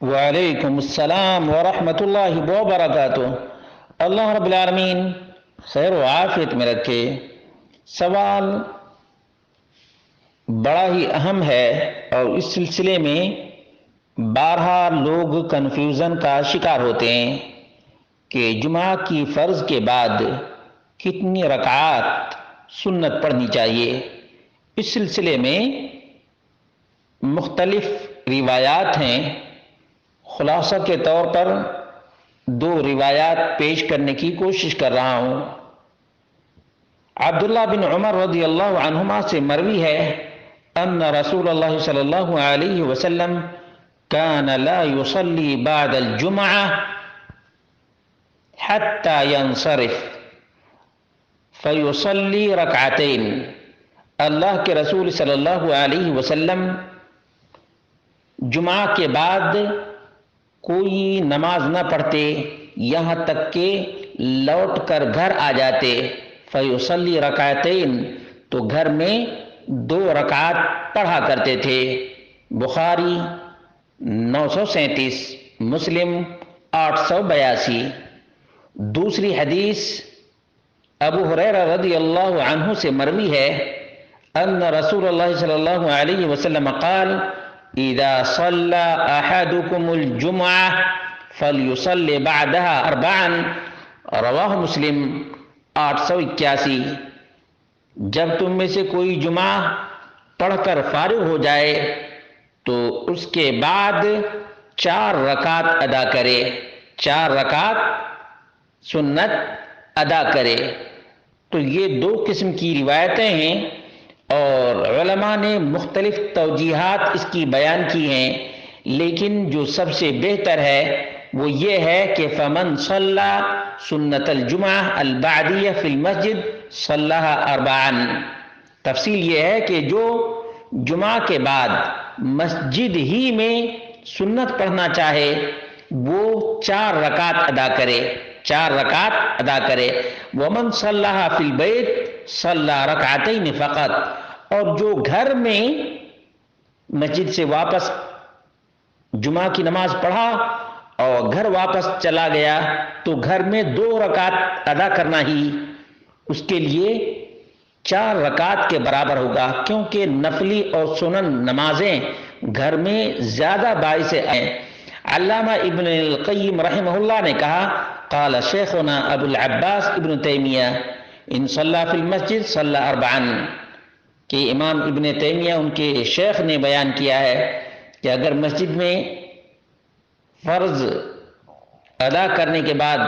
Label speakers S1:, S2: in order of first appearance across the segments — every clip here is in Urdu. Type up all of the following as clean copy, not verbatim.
S1: وعلیکم السلام ورحمۃ اللہ وبرکاتہ۔ اللہ رب العالمین خیر و عافیت میں رکھے۔ سوال بڑا ہی اہم ہے اور اس سلسلے میں بارہا لوگ کنفیوژن کا شکار ہوتے ہیں کہ جمعہ کی فرض کے بعد کتنی رکعات سنت پڑھنی چاہیے۔ اس سلسلے میں مختلف روایات ہیں۔ خلاصہ کے طور پر دو روایات پیش کرنے کی کوشش کر رہا ہوں۔ عبداللہ بن عمر رضی اللہ عنہما سے مروی ہے ان رسول اللہ صلی اللہ علیہ وسلم كان لا يصلي بعد الجمعة حتى ينصرف فيصلي ركعتين۔ اللہ کے رسول صلی اللہ علیہ وسلم جمعہ کے بعد کوئی نماز نہ پڑھتے یہاں تک کہ لوٹ کر گھر آ جاتے۔ فیصلی رکعتین، تو گھر میں 2 رکعات پڑھا کرتے تھے۔ بخاری 937، مسلم 882۔ دوسری حدیث ابو ہریرہ رضی اللہ عنہ سے مروی ہے ان رسول اللہ صلی اللہ علیہ وسلم قال اذا صلى احدكم الجمعة فليصلي بعدها 4۔ رواہ مسلم 881۔ جب تم میں سے کوئی جمعہ پڑھ کر فارغ ہو جائے تو اس کے بعد 4 رکعت ادا کرے، 4 رکعت سنت ادا کرے۔ تو یہ 2 قسم کی روایتیں ہیں اور علماء نے مختلف توجیحات اس کی بیان کی ہیں، لیکن جو سب سے بہتر ہے وہ یہ ہے کہ فمن صلی سنت الجمعہ البعدیہ فی المسجد صلیھا 4۔ تفصیل یہ ہے کہ جو جمعہ کے بعد مسجد ہی میں سنت پڑھنا چاہے وہ 4 رکعت ادا کرے، 4 رکعت ادا کرے۔ ومن صلیھا فی البیت صلی رکعتین فقط، اور جو گھر میں مسجد سے واپس جمعہ کی نماز پڑھا اور گھر واپس چلا گیا تو گھر میں 2 رکعت ادا کرنا ہی اس کے لیے 4 رکعت کے برابر ہوگا، کیونکہ نفلی اور سنن نمازیں گھر میں زیادہ باعث ہیں۔ علامہ ابن القیم رحمہ اللہ نے کہا قال شیخنا ابو العباس ابن تیمیہ ان صلی فی المسجد صلی 4، کہ امام ابن تیمیہ ان کے شیخ نے بیان کیا ہے کہ اگر مسجد میں فرض ادا کرنے کے بعد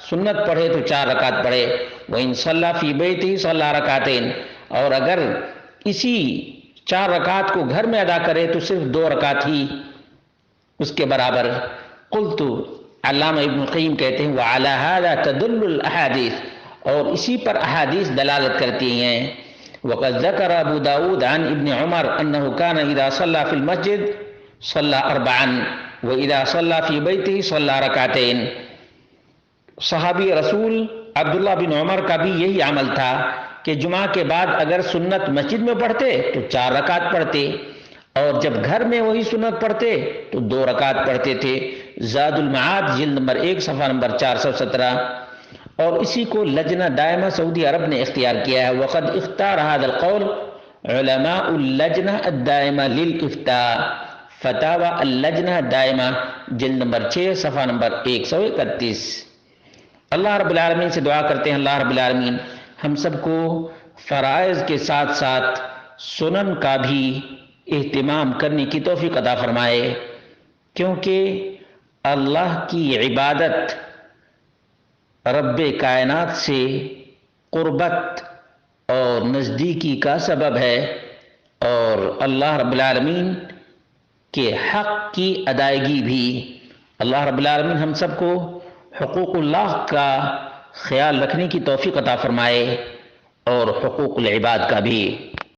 S1: سنت پڑھے تو 4 رکعت پڑھے، وَإِن صَلَّى فِي بَيْتِهِ صَلَّى رَكَعَتَيْنِ، اور اگر اسی 4 رکعت کو گھر میں ادا کرے تو صرف 2 رکعت ہی اس کے برابر۔ قلت، علامہ ابن القیم کہتے ہیں وَعَلَى هَذَا تَدُلُّ الْأَحَادِيث، اور اسی پر احادیث دلالت کرتی ہیں۔ وقد ذکر ابو داود عن ابن عمر انه كان اذا صلى في المسجد صلى 4 واذا صلى في بيته صلى ركعتين۔ صحابی رسول عبداللہ بن عمر کا بھی یہی عمل تھا کہ جمعہ کے بعد اگر سنت مسجد میں پڑھتے تو 4 رکعت پڑھتے، اور جب گھر میں وہی سنت پڑھتے تو 2 رکعت پڑھتے تھے۔ زاد المعاد جلد نمبر 1 صفحہ نمبر 417۔ اور اسی کو لجنہ دائمہ سعودی عرب نے اختیار کیا ہے۔ وقد اختار هذا القول علماء اللجنہ الدائمہ للافتاء، فتاوی اللجنہ الدائمہ جلد نمبر 6 صفحہ نمبر 131۔ اللہ رب العالمین سے دعا کرتے ہیں اللہ رب العالمین ہم سب کو فرائض کے ساتھ ساتھ سنن کا بھی اہتمام کرنے کی توفیق عطا فرمائے، کیونکہ اللہ کی عبادت رب کائنات سے قربت اور نزدیکی کا سبب ہے، اور اللہ رب العالمین کے حق کی ادائیگی بھی۔ اللہ رب العالمین ہم سب کو حقوق اللہ کا خیال رکھنے کی توفیق عطا فرمائے اور حقوق العباد کا بھی۔